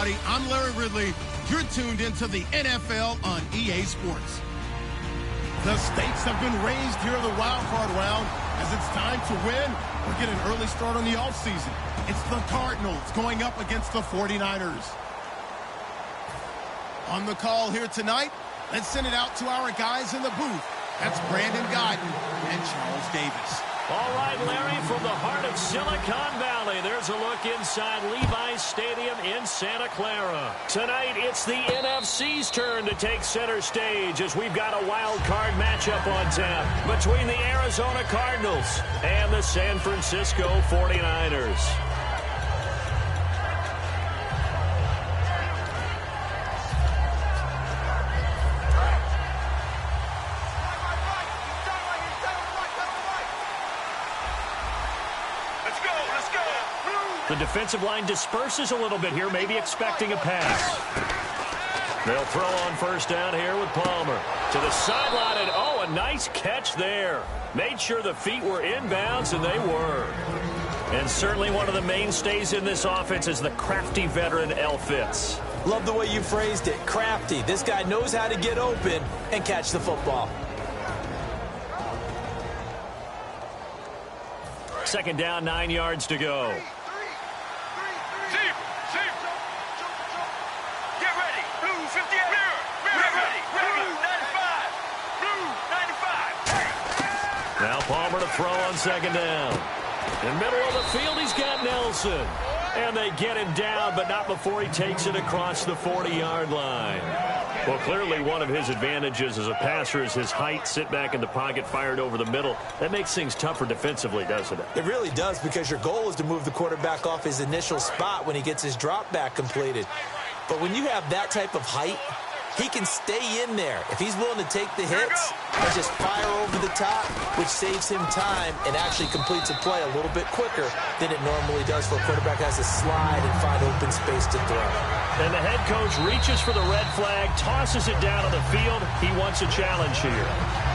everybody. I'm Larry Ridley. You're tuned into the NFL on EA Sports. The stakes have been raised here in the wild card round as it's time to win or get an early start on the offseason. It's the Cardinals going up against the 49ers. On the call here tonight, let's send it out to our guys in the booth. That's Brandon Guyton and Charles Davis. All right, Larry, from the heart of Silicon Valley, there's a look inside Levi's Stadium in Santa Clara. Tonight, it's the NFC's turn to take center stage as we've got a wild card matchup on tap between the Arizona Cardinals and the San Francisco 49ers. The defensive line disperses a little bit here, maybe expecting a pass. They'll throw on first down here with Palmer. To the sideline, and oh, a nice catch there. Made sure the feet were inbounds, and they were. And certainly one of the mainstays in this offense is the crafty veteran L. Fitz. Love the way you phrased it, crafty. This guy knows how to get open and catch the football. Second down, 9 yards to go. Now Palmer to throw on second down. In the middle of the field, he's got Nelson. And they get him down, but not before he takes it across the 40-yard line. Well, clearly one of his advantages as a passer is his height, sit back in the pocket, fired over the middle. That makes things tougher defensively, doesn't it? It really does, because your goal is to move the quarterback off his initial spot when he gets his drop back completed. But when you have that type of height, he can stay in there. If he's willing to take the hits and just fire over the top, which saves him time and actually completes a play a little bit quicker than it normally does for a quarterback has to slide and find open space to throw. And the head coach reaches for the red flag, tosses it down on the field. He wants a challenge here.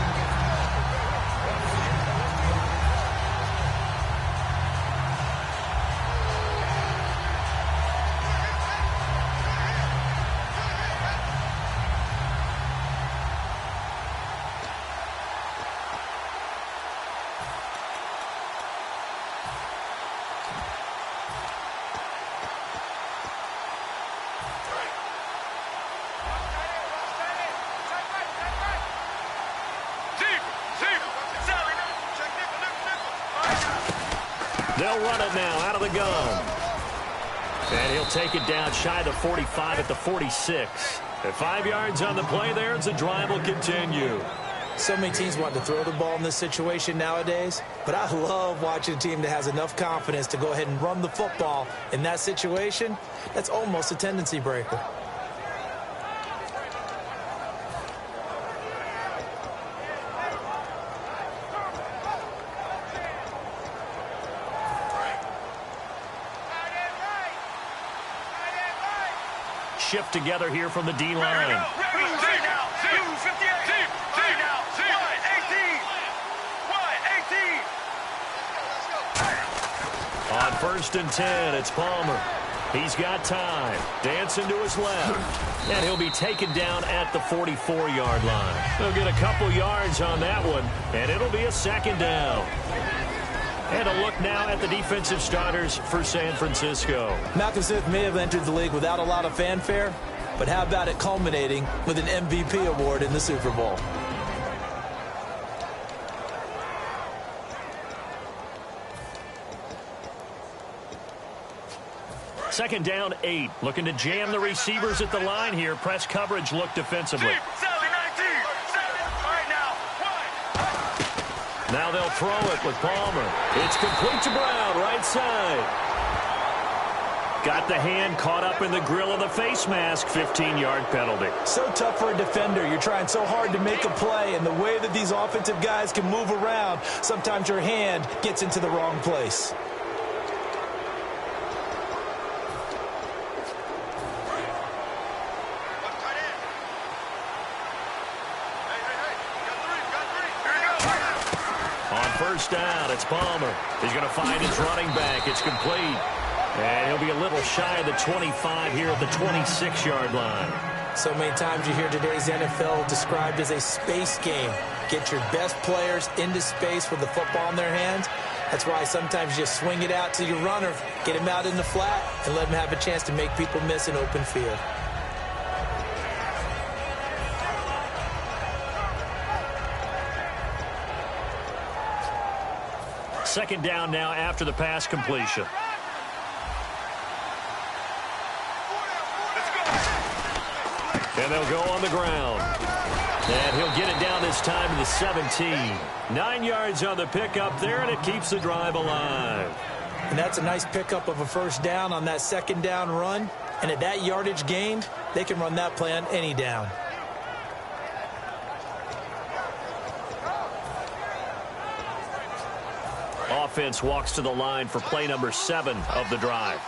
They'll run it now out of the gun. And he'll take it down shy of the 45 at the 46. At 5 yards on the play there, the drive will continue. So many teams want to throw the ball in this situation nowadays, but I love watching a team that has enough confidence to go ahead and run the football in that situation. That's almost a tendency breaker. Shift together here from the D-line. On first and 10, it's Palmer. He's got time. Dancing to his left. And he'll be taken down at the 44-yard line. He'll get a couple yards on that one, and it'll be a second down. And a look now at the defensive starters for San Francisco. Malcolm Smith may have entered the league without a lot of fanfare, but how about it culminating with an MVP award in the Super Bowl? Second down, 8. Looking to jam the receivers at the line here. Press coverage look defensively. Now they'll throw it with Palmer. It's complete to Brown, right side. Got the hand caught up in the grill of the face mask. 15-yard penalty. So tough for a defender. You're trying so hard to make a play, and the way that these offensive guys can move around, sometimes your hand gets into the wrong place. First down, it's Palmer. He's going to find his running back. It's complete. And he'll be a little shy of the 25 here at the 26-yard line. So many times you hear today's NFL described as a space game. Get your best players into space with the football in their hands. That's why sometimes you just swing it out to your runner, get him out in the flat, and let him have a chance to make people miss an open field. Second down now after the pass completion. And they'll go on the ground. And he'll get it down this time to the 17. 9 yards on the pickup there, and it keeps the drive alive. And that's a nice pickup of a first down on that second down run. And at that yardage gained, they can run that play on any down. Offense walks to the line for play number 7 of the drive.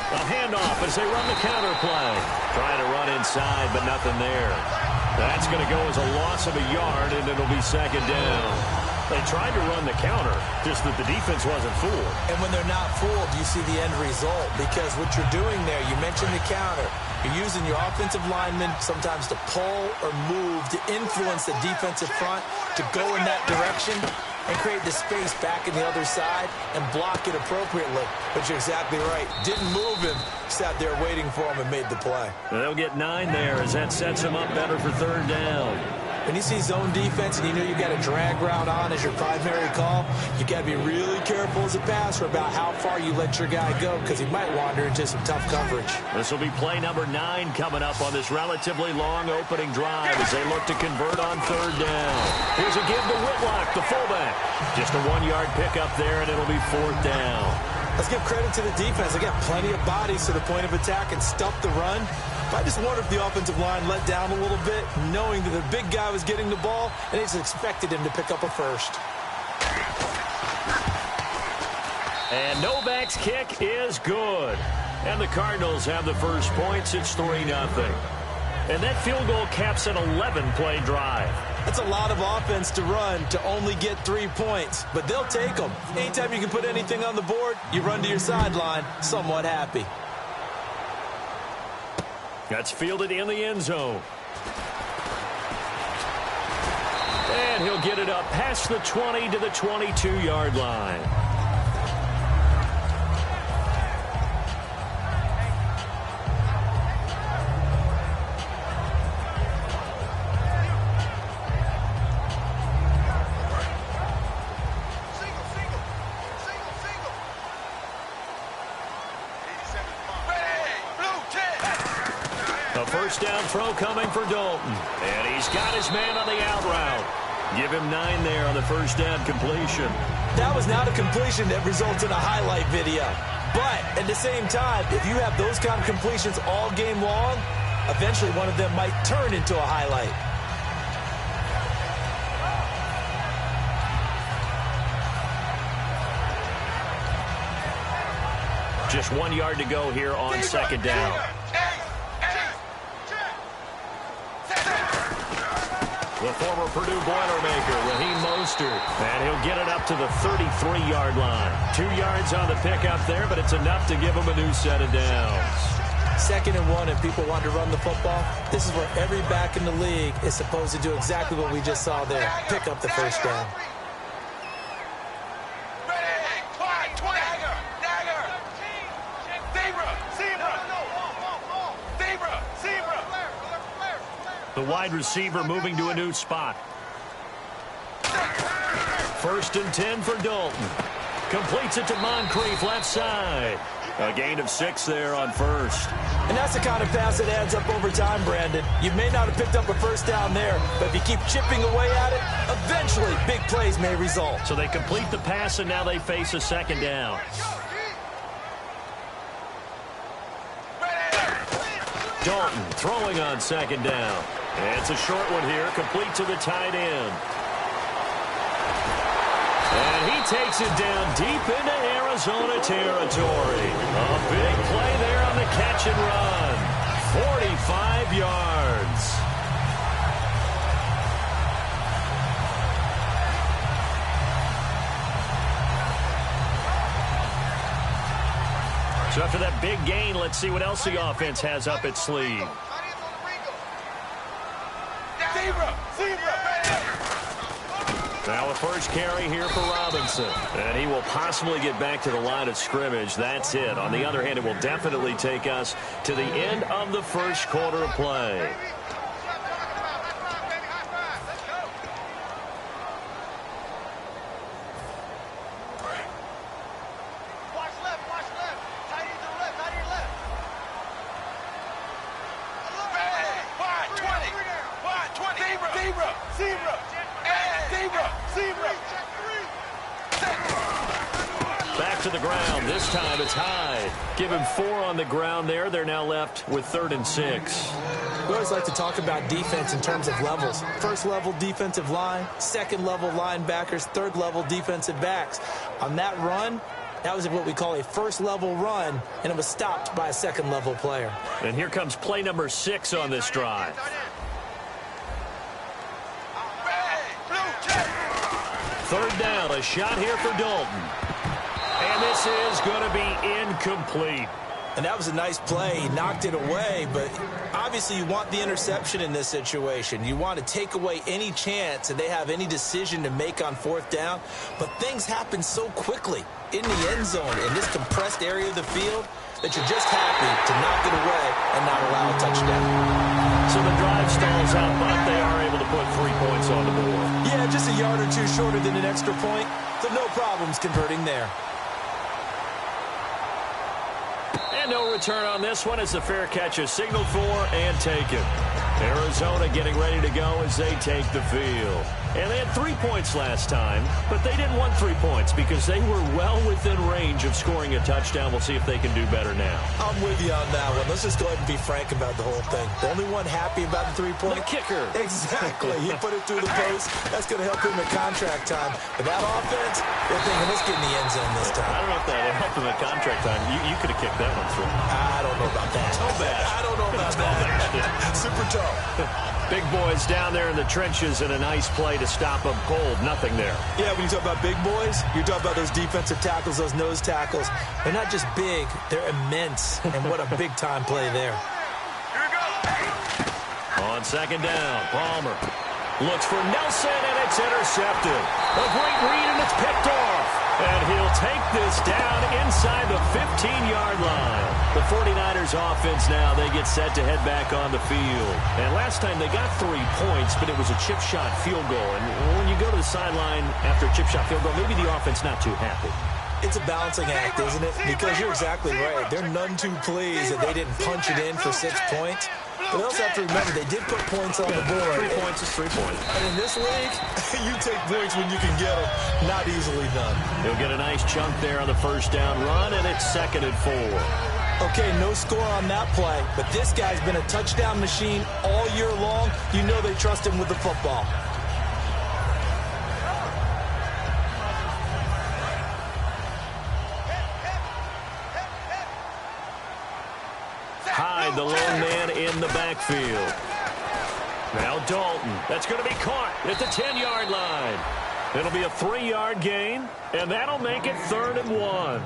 A handoff as they run the counter play. Trying to run inside, but nothing there. That's going to go as a loss of a yard, and it'll be second down. They tried to run the counter, just that the defense wasn't fooled. And when they're not fooled, you see the end result. Because what you're doing there, you mentioned the counter. You're using your offensive linemen sometimes to pull or move to influence the defensive front to go in that direction and create the space back in the other side and block it appropriately. But you're exactly right. Didn't move him. Sat there waiting for him and made the play. They'll get 9 there as that sets them up better for third down. When you see zone defense and you know you've got a drag route on as your primary call, you got to be really careful as a passer about how far you let your guy go because he might wander into some tough coverage. This will be play number 9 coming up on this relatively long opening drive as they look to convert on third down. Here's a give to Whitlock, the fullback. Just a 1-yard pickup there, and it'll be fourth down. Let's give credit to the defense. They got plenty of bodies to the point of attack and stuffed the run. But I just wonder if the offensive line let down a little bit, knowing that the big guy was getting the ball, and they just expected him to pick up a first. And Novak's kick is good. And the Cardinals have the first points. It's 3-0. And that field goal caps an 11-play drive. That's a lot of offense to run to only get 3 points, but they'll take them. Anytime you can put anything on the board, you run to your sideline somewhat happy. That's fielded in the end zone. And he'll get it up past the 20 to the 22-yard line. First down throw coming for Dalton. And he's got his man on the out route. Give him 9 there on the first down completion. That was not a completion that results in a highlight video. But at the same time, if you have those kind of completions all game long, eventually one of them might turn into a highlight. Just 1 yard to go here on second down. The former Purdue Boilermaker, Raheem Mostert, and he'll get it up to the 33-yard line. 2 yards on the pickup there, but it's enough to give him a new set of downs. 2nd and 1, and people want to run the football. This is where every back in the league is supposed to do exactly what we just saw there. Pick up the first down. The wide receiver moving to a new spot. 1st and 10 for Dalton. Completes it to Moncrief left side. A gain of 6 there on first. And that's the kind of pass that adds up over time, Brandon. You may not have picked up a first down there, but if you keep chipping away at it, eventually big plays may result. So they complete the pass, and now they face a second down. Dalton throwing on second down. And it's a short one here, complete to the tight end. And he takes it down deep into Arizona territory. A big play there on the catch and run. 45 yards. So after that big gain, let's see what else the offense has up its sleeve. Now a first carry here for Robinson. And he will possibly get back to the line of scrimmage. That's it. On the other hand, it will definitely take us to the end of the first quarter of play. Back to the ground. This time it's Hyde. Give him 4 on the ground there. They're now left with 3rd and 6. We always like to talk about defense in terms of levels. First level defensive line, second level linebackers, third level defensive backs. On that run, that was what we call a first level run, and it was stopped by a second level player. And here comes play number 6 on this drive. Third down, a shot here for Dalton. And this is going to be incomplete. And that was a nice play. He knocked it away, but obviously you want the interception in this situation. You want to take away any chance that they have any decision to make on 4th down. But things happen so quickly in the end zone in this compressed area of the field that you're just happy to knock it away and not allow a touchdown. So the drive stalls out, but they are able to put 3 points on the board. Yeah, just a yard or two shorter than an extra point, so no problems converting there. And no return on this one as the fair catch is signaled for and taken. Arizona getting ready to go as they take the field. And they had 3 points last time, but they didn't want 3 points because they were well within range of scoring a touchdown. We'll see if they can do better now. I'm with you on that one. Let's just go ahead and be frank about the whole thing. The only one happy about the 3-point? The kicker. Exactly. He put it through the post. That's going to help him at contract time. But that offense, they're thinking, let's get in the end zone this time. I don't know if that helped him at contract time. You could have kicked that one through. I don't know about that. I don't know about that. Super tough. Big boys down there in the trenches and a nice play to stop them cold. Nothing there. Yeah, when you talk about big boys, you're talking about those defensive tackles, those nose tackles. They're not just big, they're immense. And what a big-time play there. On 2nd down, Palmer looks for Nelson, and it's intercepted. A great read, and it's picked off. And he'll take this down inside the 15-yard line. The 49ers offense now, they get set to head back on the field. And last time they got 3 points, but it was a chip shot field goal. And when you go to the sideline after a chip shot field goal, maybe the offense not too happy. It's a balancing act, isn't it? Because you're exactly right. They're none too pleased that they didn't punch it in for 6 points. But also have to remember, they did put points on the board. 3 points is 3 points. And in this league, you take points when you can get them. Not easily done. He'll get a nice chunk there on the 1st down run, and it's 2nd and 4. Okay, no score on that play, but this guy's been a touchdown machine all year long. You know they trust him with the football. Hyde, the lone man in the backfield. Now Dalton. That's going to be caught at the 10-yard line. It'll be a 3-yard gain, and that'll make it 3rd and 1. All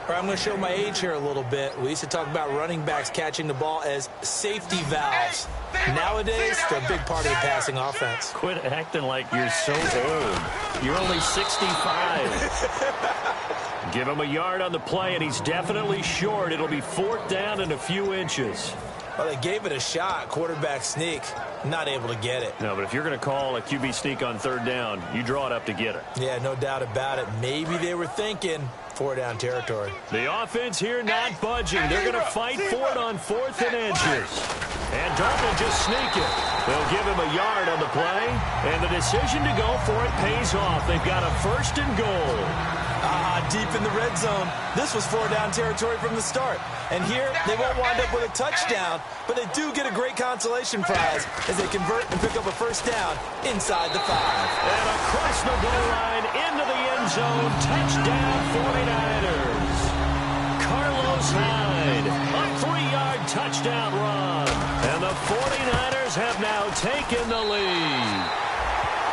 right, I'm going to show my age here a little bit. We used to talk about running backs catching the ball as safety valves. Nowadays, they're a big part of the passing offense. Quit acting like you're so old. You're only 65. Give him a yard on the play, and he's definitely short. It'll be 4th down and a few inches. Well, they gave it a shot, quarterback sneak. Not able to get it. No, but if you're going to call a QB sneak on 3rd down, you draw it up to get it. Yeah, no doubt about it. Maybe they were thinking 4-down territory. The offense here not budging. They're going to fight for it on 4th and inches. And Dalton just sneak it. They'll give him a yard on the play, and the decision to go for it pays off. They've got a 1st and goal. Deep in the red zone. This was 4-down territory from the start. And here, they won't wind up with a touchdown, but they do get a great consolation prize as they convert and pick up a 1st down inside the 5. And across the goal line into the end zone. Touchdown 49ers. Carlos Hyde, a 3-yard touchdown run. And the 49ers have now taken the lead.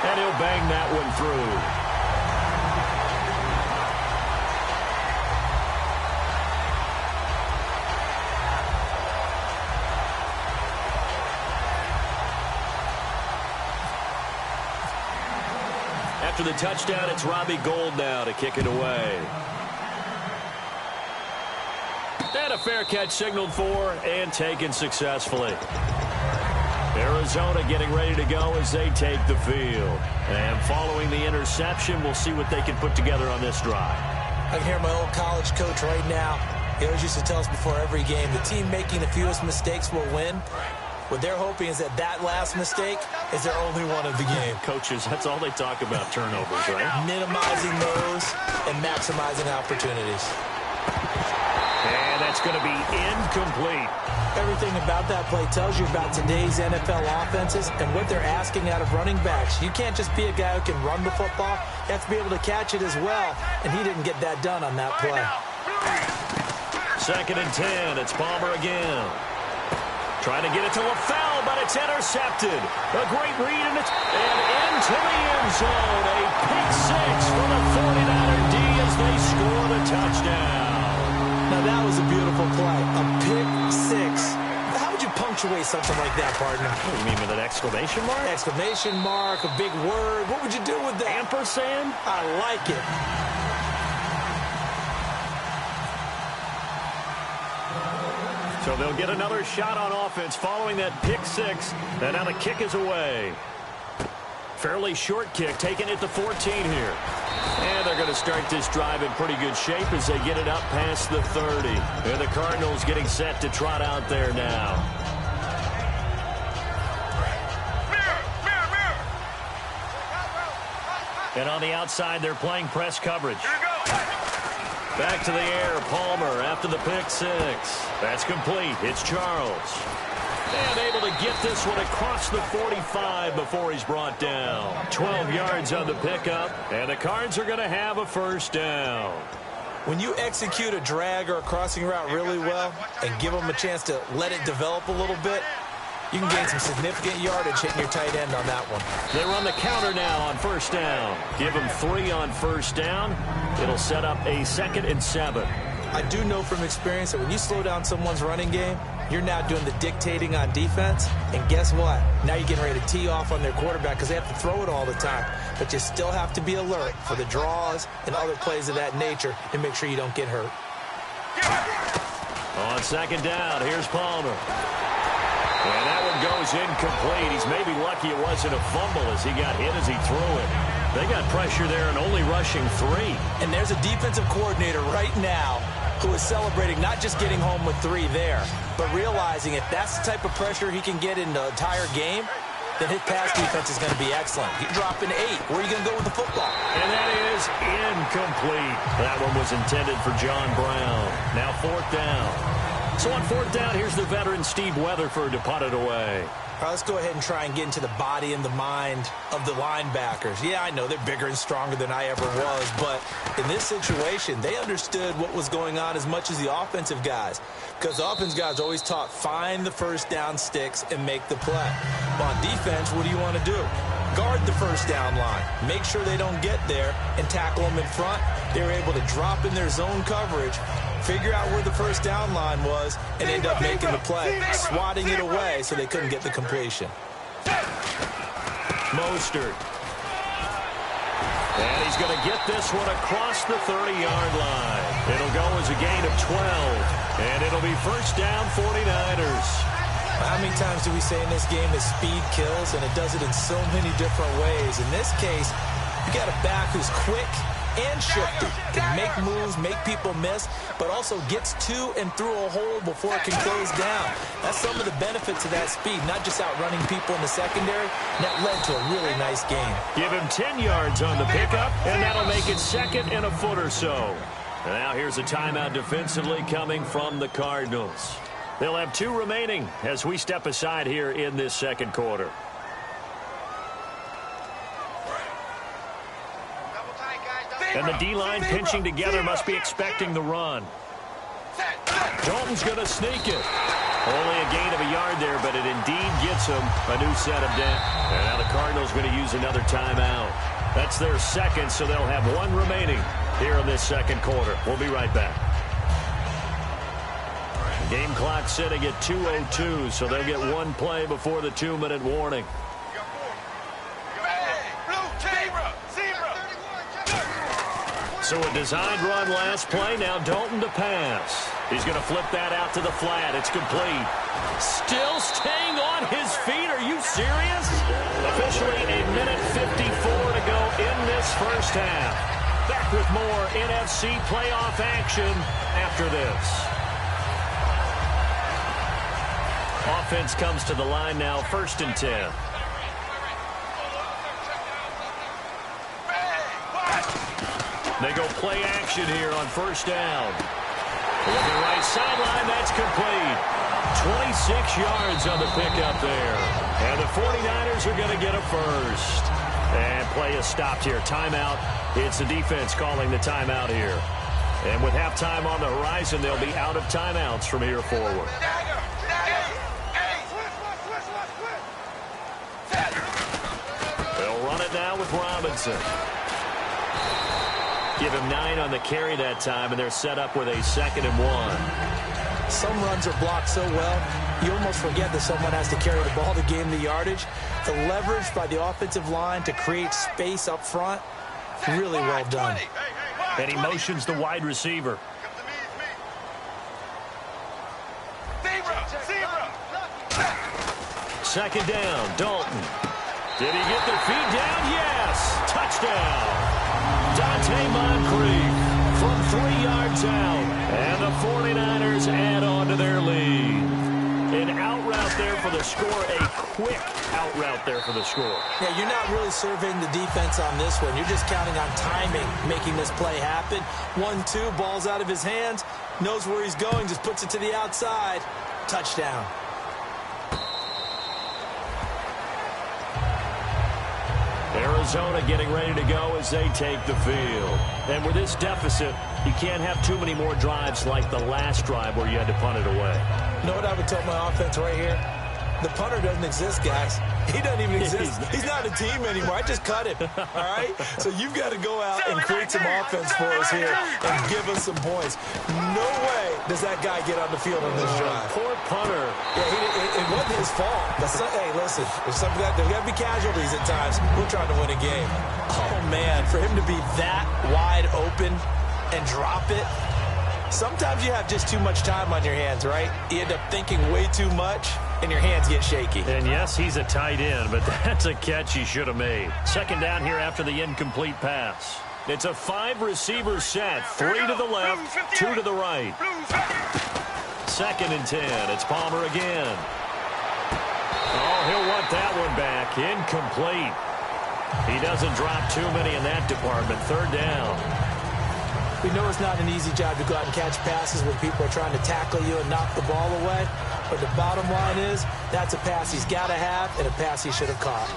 And he'll bang that one through. after the touchdown, it's Robbie Gould now to kick it away. And a fair catch signaled for and taken successfully. Arizona getting ready to go as they take the field. And following the interception, we'll see what they can put together on this drive. I can hear my old college coach right now. He always used to tell us before every game, the team making the fewest mistakes will win. What they're hoping is that that last mistake is their only one of the game. Coaches, that's all they talk about, turnovers, right? Minimizing those and maximizing opportunities. And that's going to be incomplete. Everything about that play tells you about today's NFL offenses and what they're asking out of running backs. You can't just be a guy who can run the football. You have to be able to catch it as well, and he didn't get that done on that play. 2nd and 10. It's Palmer again. Trying to get it to LaFell, but it's intercepted. A great read, and into the end zone. A pick six for the 49er D as they score the touchdown. Now, that was a beautiful play. A pick six. How would you punctuate something like that, partner? What do you mean, with an exclamation mark? Exclamation mark, a big word. What would you do with that? Ampersand? I like it. So they'll get another shot on offense following that pick six. And now the kick is away. Fairly short kick, taking it to 14 here. And they're going to start this drive in pretty good shape as they get it up past the 30. And the Cardinals getting set to trot out there now. And on the outside, they're playing press coverage. Back to the air, Palmer after the pick six. That's complete. It's Charles. And able to get this one across the 45 before he's brought down. 12 yards on the pickup, and the Cards are going to have a first down. When you execute a drag or a crossing route really well and give them a chance to let it develop a little bit, you can gain some significant yardage hitting your tight end on that one. They run the counter now on first down. Give them 3 on first down. It'll set up a 2nd and 7. I do know from experience that when you slow down someone's running game, you're now doing the dictating on defense. And guess what? Now you're getting ready to tee off on their quarterback because they have to throw it all the time. But you still have to be alert for the draws and other plays of that nature to make sure you don't get hurt. On 2nd down, here's Palmer. And that one goes incomplete. He's maybe lucky it wasn't a fumble as he got hit as he threw it. They got pressure there and only rushing 3. And there's a defensive coordinator right now who is celebrating not just getting home with 3 there, but realizing if that's the type of pressure he can get in the entire game, then his pass defense is going to be excellent. You're dropping 8. Where are you going to go with the football? And that is incomplete. That one was intended for John Brown. Now 4th down. So on 4th down, here's the veteran Steve Weatherford to punt it away. All right, let's go ahead and try and get into the body and the mind of the linebackers. Yeah, I know they're bigger and stronger than I ever was, but in this situation, they understood what was going on as much as the offensive guys, because the offensive guys always taught find the first down sticks and make the play. But on defense, what do you want to do? Guard the first down line. Make sure they don't get there and tackle them in front. They were able to drop in their zone coverage, figure out where the first down line was, and end up making the play, swatting it away so they couldn't get the completion. Mostert. And he's going to get this one across the 30-yard line. It'll go as a gain of 12, and it'll be first down 49ers. How many times do we say in this game that speed kills, and it does it in so many different ways? In this case, you got a back who's quick and shifty, can make moves, make people miss, but also gets to and through a hole before it can close down. That's some of the benefits of that speed, not just outrunning people in the secondary. And that led to a really nice game. Give him 10 yards on the pickup, and that'll make it 2nd and a foot or so. And now here's a timeout defensively coming from the Cardinals. They'll have 2 remaining as we step aside here in this 2nd quarter. And the D-line pinching together must be expecting the run. Dalton's going to sneak it. Only a gain of a yard there, but it indeed gets him a new set of down. And now the Cardinals going to use another timeout. That's their 2nd, so they'll have 1 remaining here in this 2nd quarter. We'll be right back. Game clock sitting at 2:02, so they'll get 1 play before the 2-minute warning. So a designed run last play. Now Dalton to pass. He's going to flip that out to the flat. It's complete. Still staying on his feet. Are you serious? Officially a minute 54 to go in this first half. Back with more NFC playoff action after this. Offense comes to the line now, 1st and 10. They go play action here on 1st down. Looking right sideline, that's complete. 26 yards on the pickup there. And the 49ers are going to get a first. And play is stopped here. Timeout. It's the defense calling the timeout here. And with halftime on the horizon, they'll be out of timeouts from here forward. They'll run it now with Robinson. Give him 9 on the carry that time, and they're set up with a 2nd and 1. Some runs are blocked so well, you almost forget that someone has to carry the ball to gain the yardage. The leverage by the offensive line to create space up front, really well done. And he motions the wide receiver. 2nd down, Dalton. Did he get the feed down? Yes! Touchdown! Dante Moncrief from 3 yards out. And the 49ers add on to their lead. An out route there for the score. A quick out route there for the score. Yeah, you're not really surveying the defense on this one. You're just counting on timing, making this play happen. 1-2, ball's out of his hands. Knows where he's going, just puts it to the outside. Touchdown. Arizona getting ready to go as they take the field. And with this deficit, you can't have too many more drives like the last drive where you had to punt it away. You know what I would tell my offense right here? The punter doesn't exist, guys. He doesn't even exist. He's not a team anymore. I just cut him, all right? So you've got to go out and create some offense for us here and give us some points. No way does that guy get on the field on this drive. Poor punter. Yeah, it wasn't his fault. But hey, listen, there's got to be casualties at times. We're trying to win a game. Oh, man, for him to be that wide open and drop it. Sometimes you have just too much time on your hands, right? You end up thinking way too much, and your hands get shaky. And yes, he's a tight end, but that's a catch he should have made. 2nd down here after the incomplete pass. It's a 5-receiver set. 3 to the left, 2 to the right. 2nd and 10. It's Palmer again. Oh, he'll want that one back. Incomplete. He doesn't drop too many in that department. 3rd down. We know it's not an easy job to go out and catch passes when people are trying to tackle you and knock the ball away. But the bottom line is, that's a pass he's got to have and a pass he should have caught.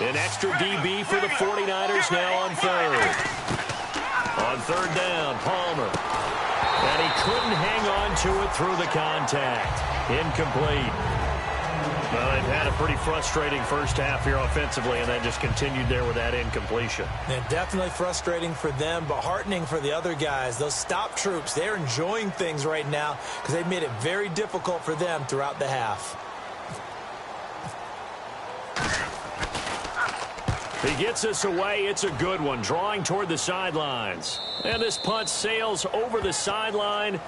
An extra DB for the 49ers now on 3rd. On 3rd down, Palmer. And he couldn't hang on to it through the contact. Incomplete. Well, they've had a pretty frustrating first half here offensively, and then just continued there with that incompletion. And definitely frustrating for them, but heartening for the other guys. Those stop troops, they're enjoying things right now because they've made it very difficult for them throughout the half. He gets us away. It's a good one, drawing toward the sidelines. And this punt sails over the sideline.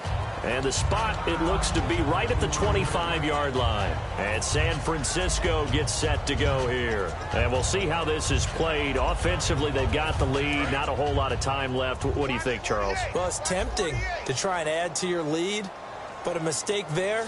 And the spot, it looks to be right at the 25-yard line. And San Francisco gets set to go here. And we'll see how this is played. Offensively, they've got the lead. Not a whole lot of time left. What do you think, Charles? Well, it's tempting to try and add to your lead. But a mistake there,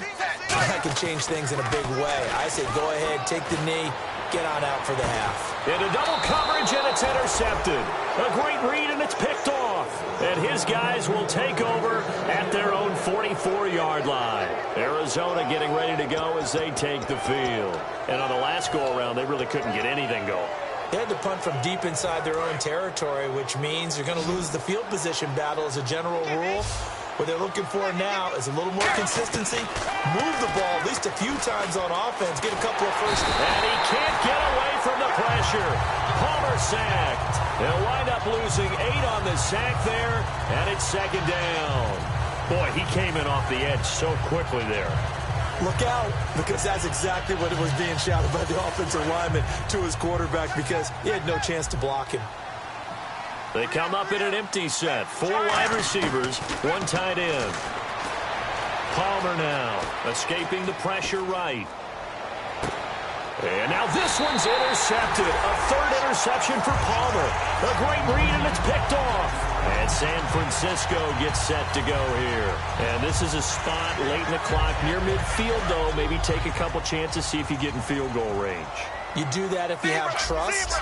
that can change things in a big way. I say go ahead, take the knee, get on out for the half. Into double coverage, and it's intercepted. A great read, and it's picked off. And his guys will take over at their own 44-yard line. Arizona getting ready to go as they take the field. And on the last go-around, they really couldn't get anything going. They had to punt from deep inside their own territory, which means you're going to lose the field position battle as a general rule. What they're looking for now is a little more consistency. Move the ball at least a few times on offense. Get a couple of first. And he can't get away from the pressure. Palmer sacked. They'll wind up losing 8 on the sack there, and it's 2nd down. Boy, he came in off the edge so quickly there. Look out, because that's exactly what it was being shouted by the offensive lineman to his quarterback because he had no chance to block him. They come up in an empty set. 4 wide receivers, 1 tight end. Palmer now, escaping the pressure right. And now this one's intercepted. A 3rd interception for Palmer. A great read, and it's picked off. And San Francisco gets set to go here. And this is a spot late in the clock, near midfield, though. Maybe take a couple chances, see if you get in field goal range. You do that if you have trust.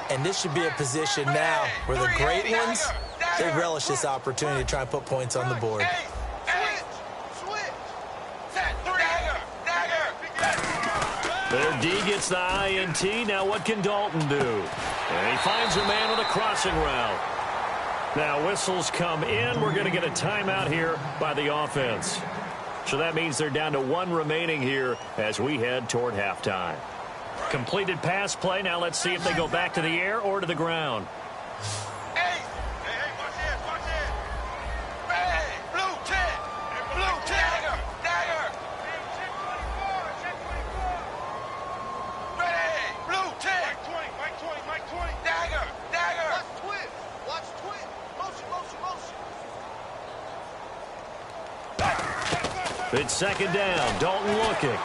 And this should be a position now where the great ones, they relish this opportunity to try and put points on the board. Their D gets the INT. Now what can Dalton do? And he finds a man with a crossing route. Now whistles come in. We're going to get a timeout here by the offense. So that means they're down to 1 remaining here as we head toward halftime. Completed pass play. Now let's see if they go back to the air or to the ground. It's 2nd down. Dalton looking.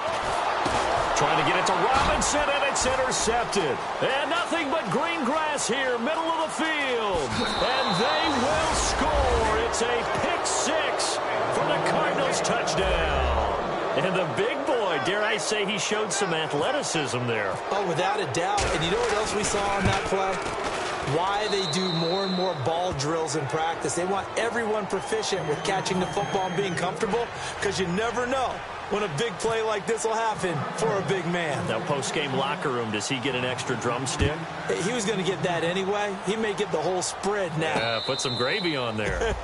Trying to get it to Robinson, and it's intercepted. And nothing but green grass here, middle of the field. And they will score. It's a pick 6 for the Cardinals touchdown. And the big boy, dare I say, he showed some athleticism there. Oh, without a doubt. And you know what else we saw on that play? Why they do more and more ball drills in practice. They want everyone proficient with catching the football and being comfortable, because you never know when a big play like this will happen for a big man. Now, post-game locker room, does he get an extra drumstick? He was going to get that anyway. He may get the whole spread now. Yeah, put some gravy on there.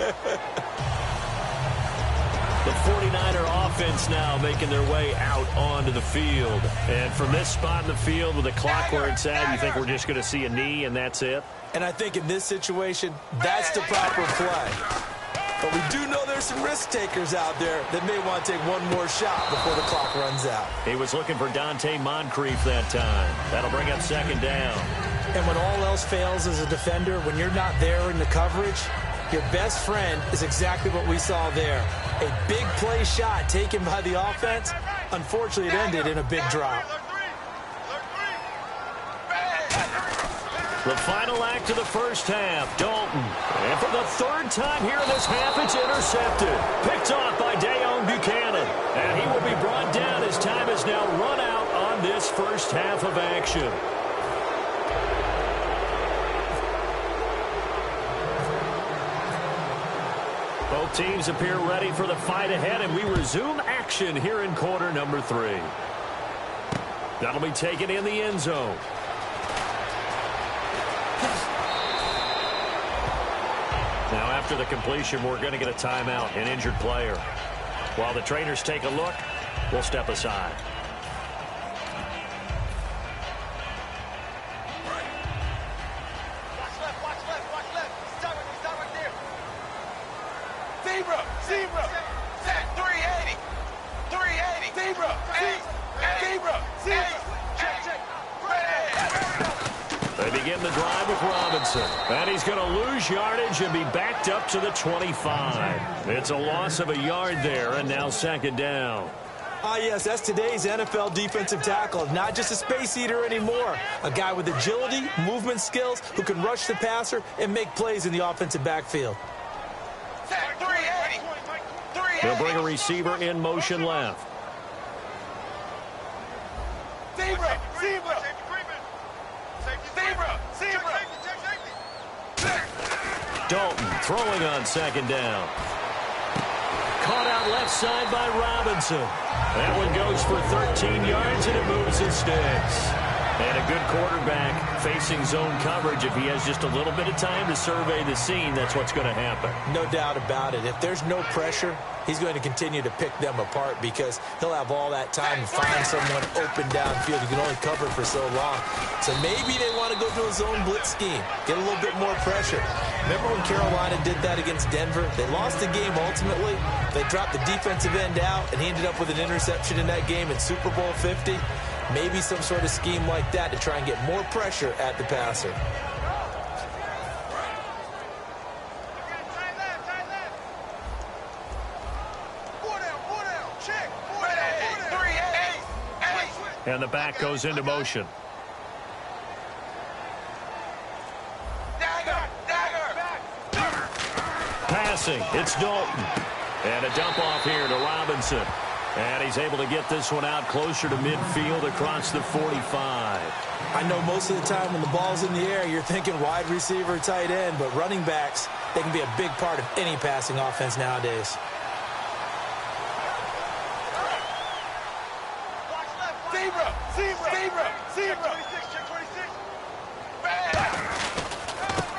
The 49er offense now making their way out onto the field. And from this spot in the field with the clock where it's at, you think we're just going to see a knee and that's it? And I think in this situation, that's the proper play. But we do know there's some risk takers out there that may want to take one more shot before the clock runs out. He was looking for Dante Moncrief that time. That'll bring up 2nd down. And when all else fails as a defender, when you're not there in the coverage, your best friend is exactly what we saw there. A big play shot taken by the offense. Unfortunately, it ended in a big drop. The final act of the first half, Dalton. And for the 3rd time here in this half, it's intercepted. Picked off by Dayon Buchanan. And he will be brought down as time is now run out on this first half of action. Both teams appear ready for the fight ahead, and we resume action here in quarter number 3. That'll be taken in the end zone. Now, after the completion, we're going to get a timeout, an injured player. While the trainers take a look, we'll step aside. Zebra, set 380, 380, zebra, check, ready. They begin the drive with Robinson, and he's going to lose yardage and be backed up to the 25. It's a loss of a yard there, and now 2nd down. Ah, yes, that's today's NFL defensive tackle. Not just a space eater anymore. A guy with agility, movement skills, who can rush the passer and make plays in the offensive backfield. He'll bring a receiver in motion left. Zebra. Dalton throwing on 2nd down. Caught out left side by Robinson. That one goes for 13 yards, and it moves and sticks. And a good quarterback facing zone coverage. If he has just a little bit of time to survey the scene, that's what's going to happen. No doubt about it. If there's no pressure, he's going to continue to pick them apart because he'll have all that time to find someone open downfield. He can only cover for so long. So maybe they want to go to a zone blitz scheme, get a little bit more pressure. Remember when Carolina did that against Denver? They lost the game ultimately. They dropped the defensive end out, and he ended up with an interception in that game in Super Bowl 50. Maybe some sort of scheme like that to try and get more pressure at the passer. And the back goes into motion. Passing, it's Dalton. And a dump off here to Robinson. And he's able to get this one out closer to midfield across the 45. I know most of the time when the ball's in the air, you're thinking wide receiver, tight end, but running backs, they can be a big part of any passing offense nowadays.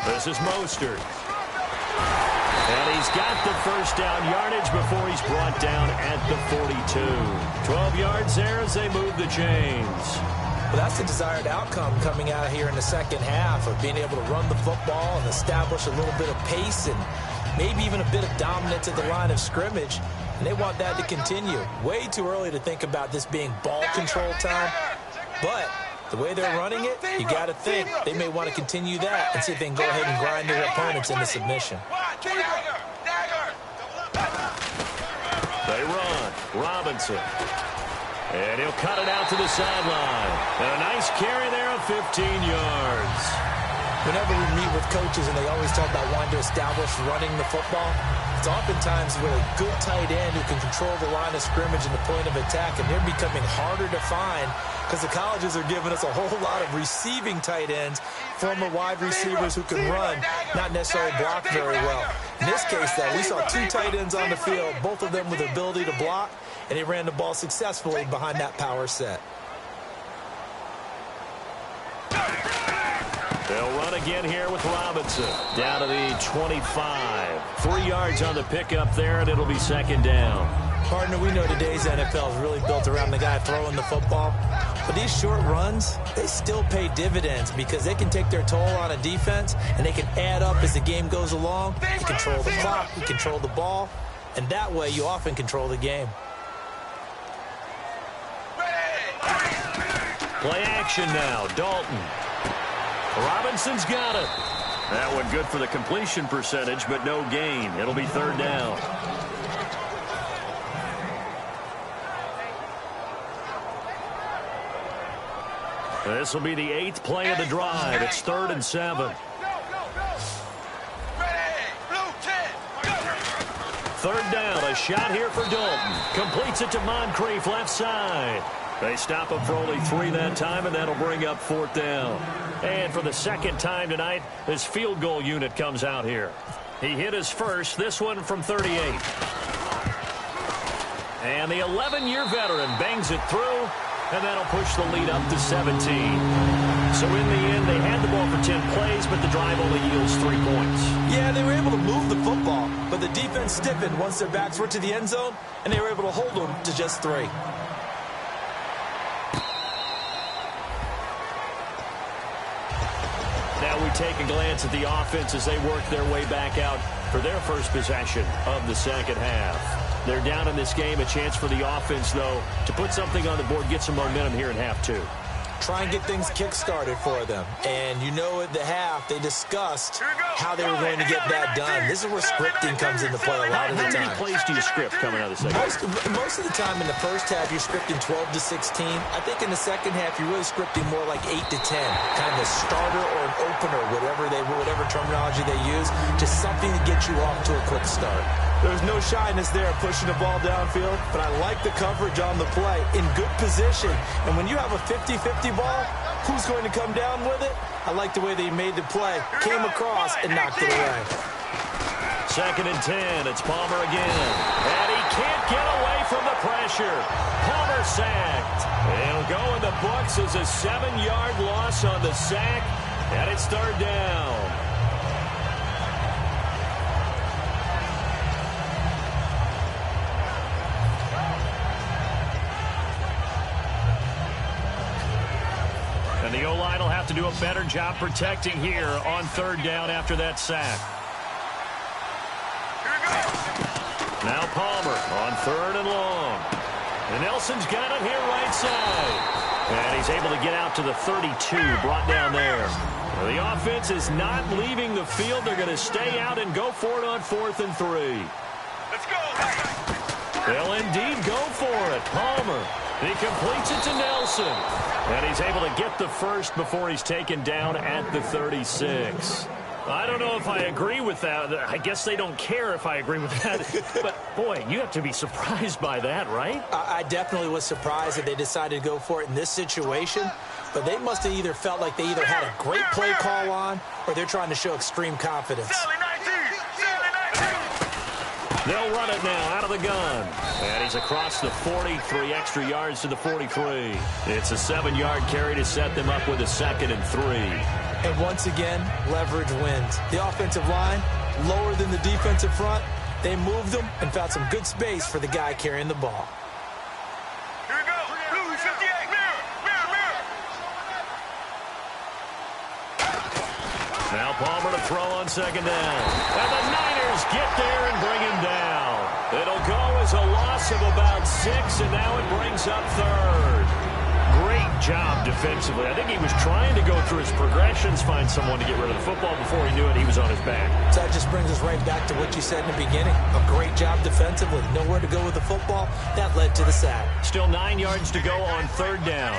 This is Mostert. And he's got the first down yardage before he's brought down at the 42. 12 yards there as they move the chains. Well, that's the desired outcome coming out here in the second half of being able to run the football and establish a little bit of pace and maybe even a bit of dominance at the line of scrimmage. And they want that to continue. Way too early to think about this being ball control time. But the way they're running it, you got to think they may want to continue that and see if they can go ahead and grind their opponents into submission. They run. Robinson. And he'll cut it out to the sideline. And a nice carry there of 15 yards. Whenever we meet with coaches and they always talk about wanting to establish running the football, it's oftentimes with a good tight end who can control the line of scrimmage and the point of attack, and they're becoming harder to find because the colleges are giving us a whole lot of receiving tight ends, former wide receivers who can run, not necessarily block very well. In this case, though, we saw two tight ends on the field, both of them with the ability to block, and they ran the ball successfully behind that power set. They'll run again here with Robinson. Down to the 25. 3 yards on the pickup there, and it'll be second down. Partner, we know today's NFL is really built around the guy throwing the football. But these short runs, they still pay dividends because they can take their toll on a defense, and they can add up as the game goes along. You control the clock, you control the ball, and that way you often control the game. Play action now, Dalton. Robinson's got it. That one good for the completion percentage, but no gain. It'll be third down. This will be the 8th play of the drive. It's 3rd and 7. Third down, a shot here for Dalton. Completes it to Moncrief, left side. They stop him for only 3 that time, and that'll bring up 4th down. And for the second time tonight, this field goal unit comes out here. He hit his first, this one from 38. And the 11-year veteran bangs it through, and that'll push the lead up to 17. So in the end, they had the ball for 10 plays, but the drive only yields 3 points. Yeah, they were able to move the football, but the defense stiffened once their backs were to the end zone, and they were able to hold them to just 3. Now we take a glance at the offense as they work their way back out for their first possession of the second half. They're down in this game. A chance for the offense, though, to put something on the board, get some momentum here in half 2. Try and get things kick-started for them. And you know at the half, they discussed how they were going to get that done. This is where scripting comes into play a lot of the time. How many plays do you script coming out of the second half? Most of the time in the first half, you're scripting 12 to 16. I think in the second half, you're really scripting more like 8 to 10. Kind of a starter or an opener, whatever terminology they use. Just something to get you off to a quick start. There's no shyness there pushing the ball downfield, but I like the coverage on the play in good position. And when you have a 50-50 ball, who's going to come down with it? I like the way they made the play, came across, and knocked it away. 2nd and 10. It's Palmer again. And he can't get away from the pressure. Palmer sacked. It'll go in the books as a 7-yard loss on the sack, and it's third down. And the O-line will have to do a better job protecting here on third down after that sack. Now Palmer on 3rd and long. And Nelson's got it here right side. And he's able to get out to the 32, brought down there. Well, the offense is not leaving the field. They're going to stay out and go for it on 4th and 3. Let's go. They'll indeed go for it. Palmer He completes it to Nelson. And he's able to get the first before he's taken down at the 36. I don't know if I agree with that. I guess they don't care if I agree with that. But, boy, you have to be surprised by that, right? I definitely was surprised that they decided to go for it in this situation. But they must have either felt like they either had a great play call on or they're trying to show extreme confidence. They'll run it now out of the gun. And he's across the 40, 3 extra yards to the 43. It's a 7-yard carry to set them up with a 2nd and 3. And once again, leverage wins. The offensive line, lower than the defensive front. They moved them and found some good space for the guy carrying the ball. Here we go. Blue 58. Mirror. Now Palmer to throw on 2nd down. And the Niners get there and bring him down. It'll go as a loss of about 6, and now it brings up 3rd. Great job defensively. I think he was trying to go through his progressions, find someone to get rid of the football. Before he knew it, he was on his back. So that just brings us right back to what you said in the beginning. A great job defensively. Nowhere to go with the football. That led to the sack. Still 9 yards to go on 3rd down.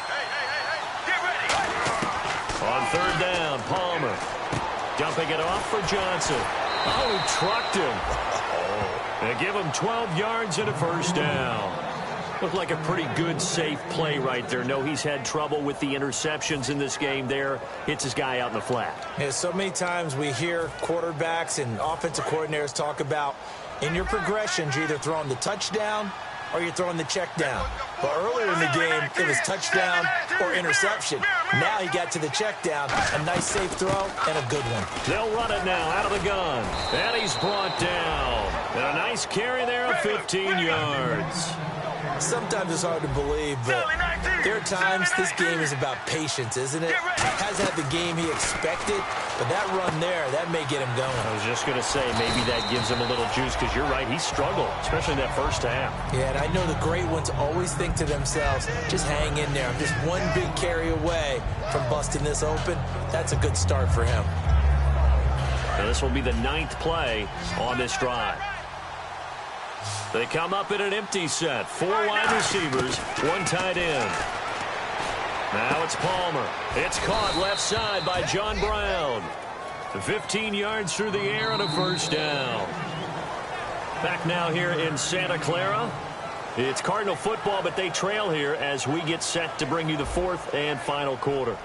Hey. Get ready. On 3rd down, Palmer. Dumping it off for Johnson. Oh, he trucked him. They give him 12 yards and a 1st down. Looked like a pretty good, safe play right there. No, he's had trouble with the interceptions in this game there. Hits his guy out in the flat. Yeah, so many times we hear quarterbacks and offensive coordinators talk about in your progressions, you're either throwing the touchdown or you're throwing the check down. But earlier in the game, it was touchdown or interception. Now he got to the check down. A nice safe throw and a good one. They'll run it now out of the gun. And he's brought down. And a nice carry there of 15 yards. Sometimes it's hard to believe, but there are times this game is about patience, isn't it? Hasn't had the game he expected, but that run there, that may get him going. I was just going to say, maybe that gives him a little juice, because you're right, he struggled, especially in that first half. Yeah, and I know the great ones always think to themselves, just hang in there. I'm just one big carry away from busting this open. That's a good start for him. Now this will be the 9th play on this drive. They come up in an empty set. 4 wide receivers, 1 tight end. Now it's Palmer. It's caught left side by John Brown. 15 yards through the air and a 1st down. Back now here in Santa Clara. It's Cardinal football, but they trail here as we get set to bring you the 4th and final quarter.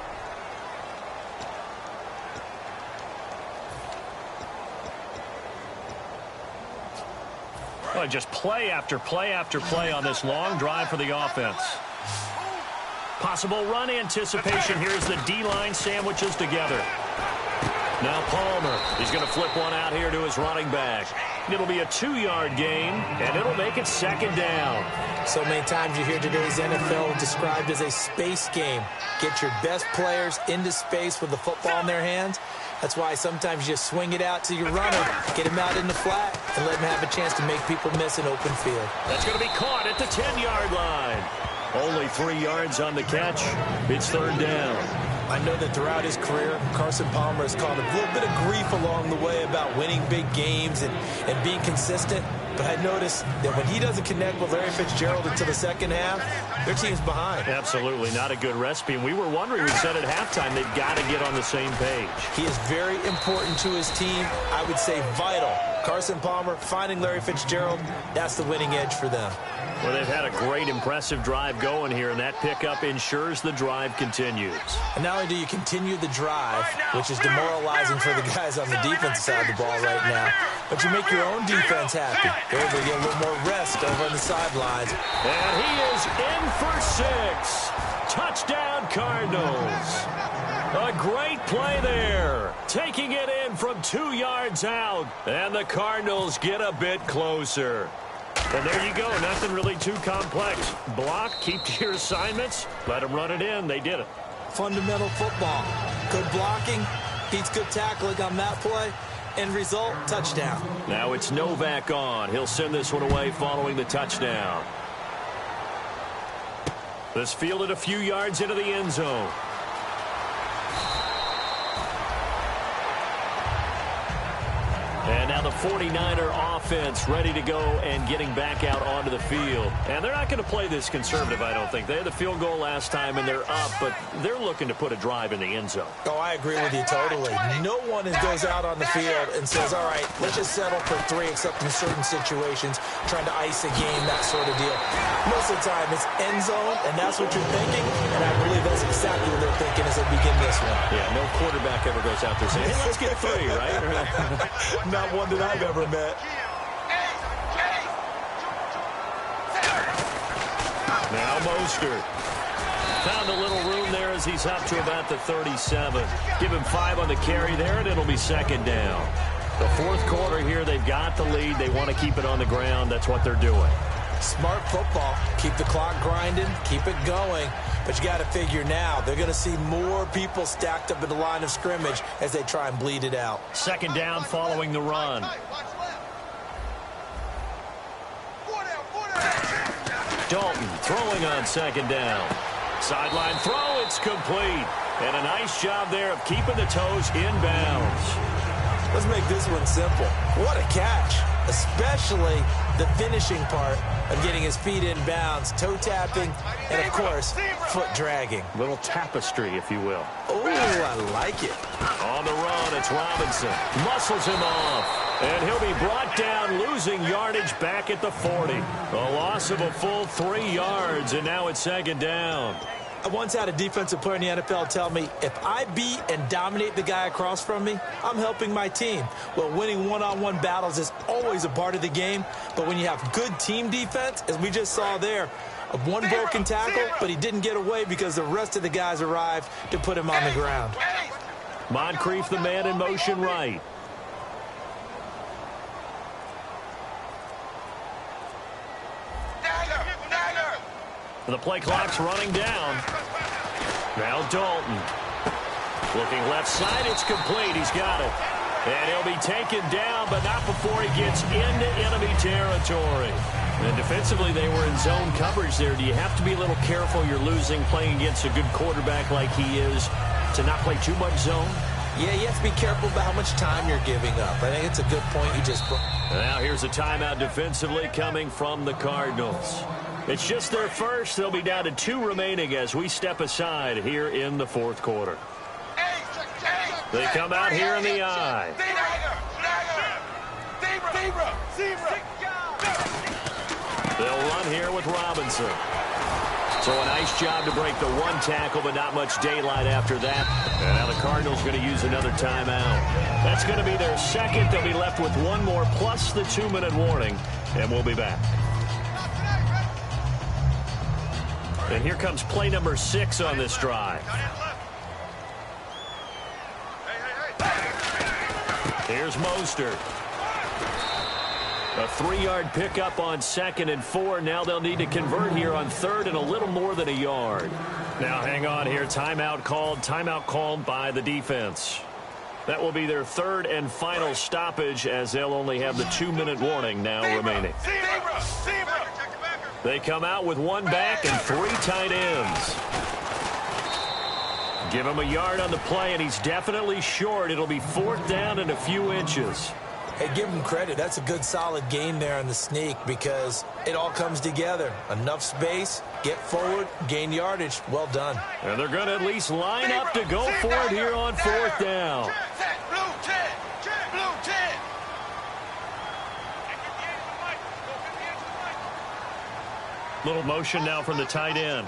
Oh, just play after play after play on this long drive for the offense. Possible run anticipation. Here's the D-line sandwiches together. Now Palmer. He's going to flip one out here to his running back. It'll be a 2-yard gain, and it'll make it 2nd down. So many times you hear today's NFL described as a space game. Get your best players into space with the football in their hands. That's why sometimes you swing it out to your runner, get him out in the flat, and let him have a chance to make people miss an open field. That's going to be caught at the 10-yard line. Only 3 yards on the catch. It's 3rd down. I know that throughout his career, Carson Palmer has caught a little bit of grief along the way about winning big games and being consistent. But I noticed that when he doesn't connect with Larry Fitzgerald until the second half, their team's behind. Absolutely not a good recipe. And we were wondering, we said at halftime, they've got to get on the same page. He is very important to his team. I would say vital. Carson Palmer finding Larry Fitzgerald, that's the winning edge for them. Well, they've had a great, impressive drive going here, and that pickup ensures the drive continues. And not only do you continue the drive, which is demoralizing for the guys on the defensive side of the ball right now, but you make your own defense happy. They're able to get a little more rest over on the sidelines. And he is in for 6. Touchdown, Cardinals. A great play there. Taking it in from 2 yards out, and the Cardinals get a bit closer. And there you go. Nothing really too complex. Block, keep to your assignments, let them run it in. They did it. Fundamental football. Good blocking, beats good tackling on that play. End result, touchdown. Now it's Novak on. He'll send this one away following the touchdown. This fielded a few yards into the end zone. And now the 49er defense ready to go and getting back out onto the field. And they're not going to play this conservative, I don't think. They had the field goal last time, and they're up, but they're looking to put a drive in the end zone. Oh, I agree with you totally. No one goes out on the field and says, all right, let's just settle for 3, except in certain situations, trying to ice a game, that sort of deal. Most of the time, it's end zone, and that's what you're thinking, and I believe that's exactly what they're thinking as they begin this one. Yeah, no quarterback ever goes out there saying, hey, let's get 3, right? Not one that I've ever met. Now Mostert. Found a little room there as he's up to about the 37. Give him 5 on the carry there, and it'll be second down. The fourth quarter here, they've got the lead. They want to keep it on the ground. That's what they're doing. Smart football. Keep the clock grinding. Keep it going. But you got to figure now, they're going to see more people stacked up in the line of scrimmage as they try and bleed it out. Second down following the run. Dalton throwing on second down. Sideline throw, it's complete. And a nice job there of keeping the toes inbounds. Let's make this one simple. What a catch, especially the finishing part of getting his feet in bounds, toe tapping, and, of course, foot dragging. Little tapestry, if you will. Oh, I like it. On the run, it's Robinson. Muscles him off. And he'll be brought down, losing yardage back at the 40. A loss of a full 3 yards, and now it's second down. I once had a defensive player in the NFL tell me, if I beat and dominate the guy across from me, I'm helping my team. Well, winning one-on-one battles is always a part of the game, but when you have good team defense, as we just saw there, one broken tackle, but he didn't get away because the rest of the guys arrived to put him on the ground. Moncrief, the man in motion right. The play clock's running down. Now Dalton. Looking left side, it's complete. He's got it. And he'll be taken down, but not before he gets into enemy territory. And defensively, they were in zone coverage there. Do you have to be a little careful? You're losing, playing against a good quarterback like he is, to not play too much zone? Yeah, you have to be careful about how much time you're giving up. I think it's a good point you just brought. Now here's a timeout defensively coming from the Cardinals. It's just their first. They'll be down to 2 remaining as we step aside here in the fourth quarter. They come out here in the eye. They'll run here with Robinson. So a nice job to break the 1 tackle, but not much daylight after that. And now the Cardinals going to use another timeout. That's going to be their second. They'll be left with 1 more plus the 2-minute warning, and we'll be back. And here comes play number 6 on this drive. Here's Mostert. A 3-yard pickup on 2nd and 4. Now they'll need to convert here on 3rd and a little more than a yard. Now hang on here. Timeout called by the defense. That will be their 3rd and final stoppage as they'll only have the 2-minute warning now remaining. They come out with 1 back and 3 tight ends. Give him a yard on the play, and he's definitely short. It'll be 4th down and a few inches. Hey, give him credit. That's a good, solid game there on the sneak because it all comes together. Enough space, get forward, gain yardage. Well done. And they're going to at least line up to go for it here on 4th down. Little motion now from the tight end.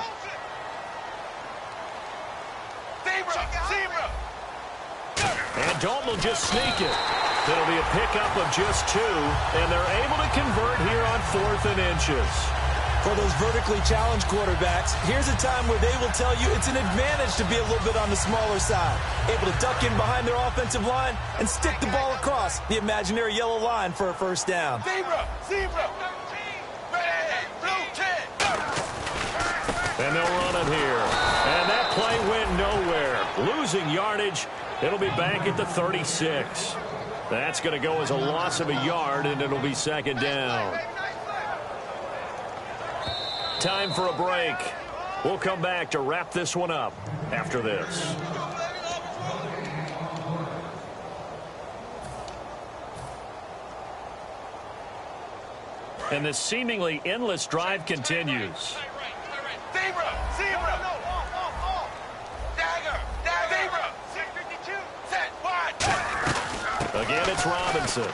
And Dalton will just sneak it. It'll be a pickup of just 2, and they're able to convert here on 4th and inches. For those vertically challenged quarterbacks, here's a time where they will tell you it's an advantage to be a little bit on the smaller side. Able to duck in behind their offensive line and stick the ball across the imaginary yellow line for a 1st down. And they'll run it here. And that play went nowhere. Losing yardage. It'll be back at the 36. That's going to go as a loss of a yard, and it'll be 2nd down. Time for a break. We'll come back to wrap this one up after this. And this seemingly endless drive continues. Zebra! Zebra! Dagger! Dagger! Zebra! 52! Set! Wide! Again, it's Robinson.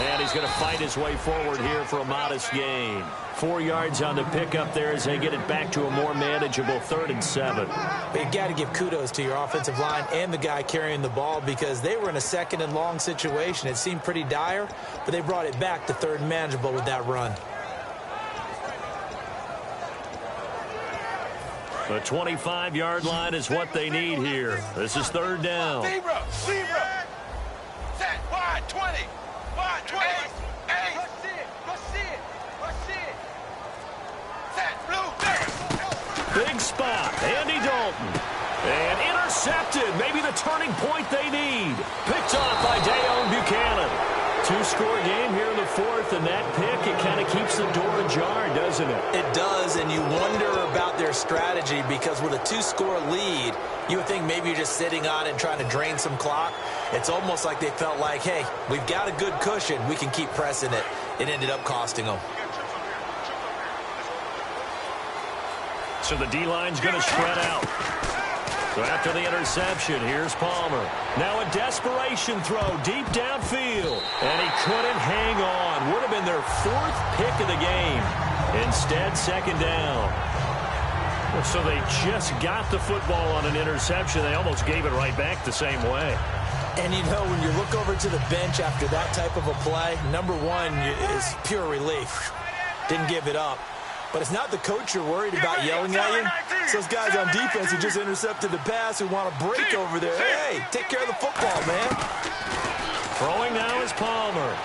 And he's going to fight his way forward here for a modest gain. 4 yards on the pickup there as they get it back to a more manageable 3rd and 7. But you got to give kudos to your offensive line and the guy carrying the ball because they were in a 2nd and long situation. It seemed pretty dire, but they brought it back to 3rd and manageable with that run. The 25-yard line is what they need here. This is 3rd down. Zebra! Zebra! Set! Wide! 20! Wide! 20! Hey! Let's see it! Let's see it! Let's see it! Set! Blue! There! Big spot. Andy Dalton. And intercepted. Maybe the turning point they need. Picked off by Dayon Buchanan. 2-score game here in the 4th, and that pick, it kind of keeps the door ajar, doesn't it? It does, and you wonder about their strategy because with a 2-score lead, you would think maybe you're just sitting on it and trying to drain some clock. It's almost like they felt like, hey, we've got a good cushion. We can keep pressing it. It ended up costing them. So the D-line's going to spread out. So after the interception, here's Palmer. Now a desperation throw deep downfield. And he couldn't hang on. Would have been their 4th pick of the game. Instead, 2nd down. So they just got the football on an interception. They almost gave it right back the same way. And, you know, when you look over to the bench after that type of a play, number one is pure relief. Didn't give it up. But it's not the coach you're worried about yelling at you. It's those guys on defense who just intercepted the pass who want to break over there. Hey, take care of the football, man. Throwing now is Palmer.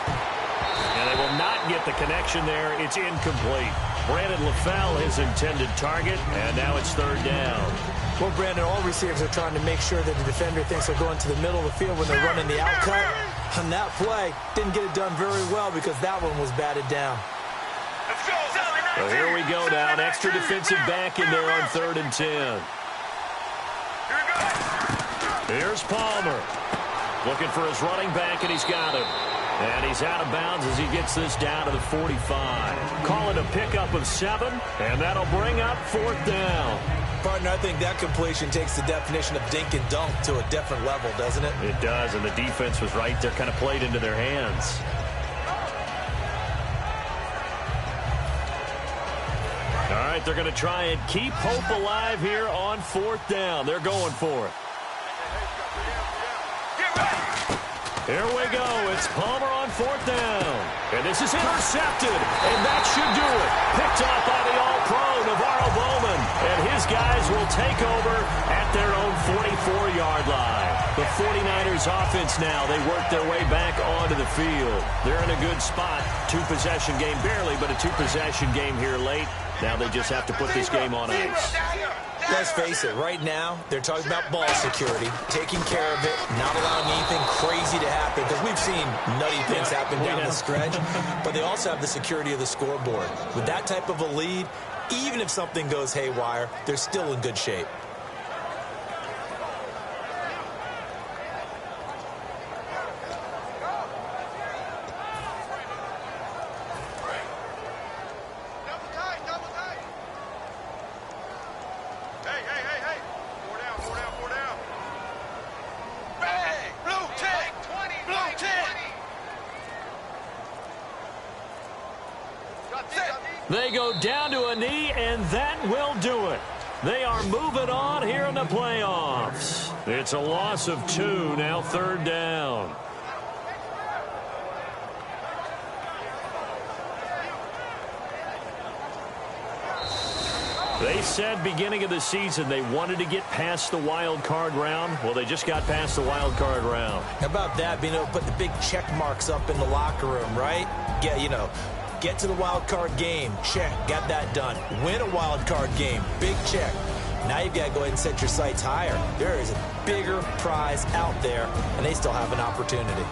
And they will not get the connection there. It's incomplete. Brandon LaFell, his intended target, and now it's 3rd down. Well, Brandon, all receivers are trying to make sure that the defender thinks they're going to the middle of the field when they're running the out cut. On that play, didn't get it done very well because that one was batted down. Let's go! So here we go now. An extra defensive back in there on 3rd and 10. Here we go! Here's Palmer. Looking for his running back, and he's got him. And he's out of bounds as he gets this down to the 45. Call it a pickup of 7, and that'll bring up 4th down. Partner, I think that completion takes the definition of dink and dunk to a different level, doesn't it? It does, and the defense was right there, kind of played into their hands. All right, they're going to try and keep hope alive here on 4th down. They're going for it. Here we go. It's Palmer on 4th down. And this is intercepted. And that should do it. Picked off by the All-Pro, Navarro Bowman. And his guys will take over at their own 44-yard line. The 49ers offense now, they work their way back onto the field. They're in a good spot. 2-possession game barely, but a 2-possession game here late. Now they just have to put this game on ice. Let's face it, right now, they're talking about ball security, taking care of it, not allowing anything crazy to happen, because we've seen nutty things happen down the stretch, but they also have the security of the scoreboard. With that type of a lead, even if something goes haywire, they're still in good shape. They go down to a knee, and that will do it. They are moving on here in the playoffs. It's a loss of 2, now 3rd down. They said beginning of the season they wanted to get past the wild card round. Well, they just got past the wild card round. How about that, being able to put the big check marks up in the locker room, right? Yeah, you know, get to the wild card game, check, got that done. Win a wild card game, big check. Now you've got to go ahead and set your sights higher. There is a bigger prize out there, and they still have an opportunity.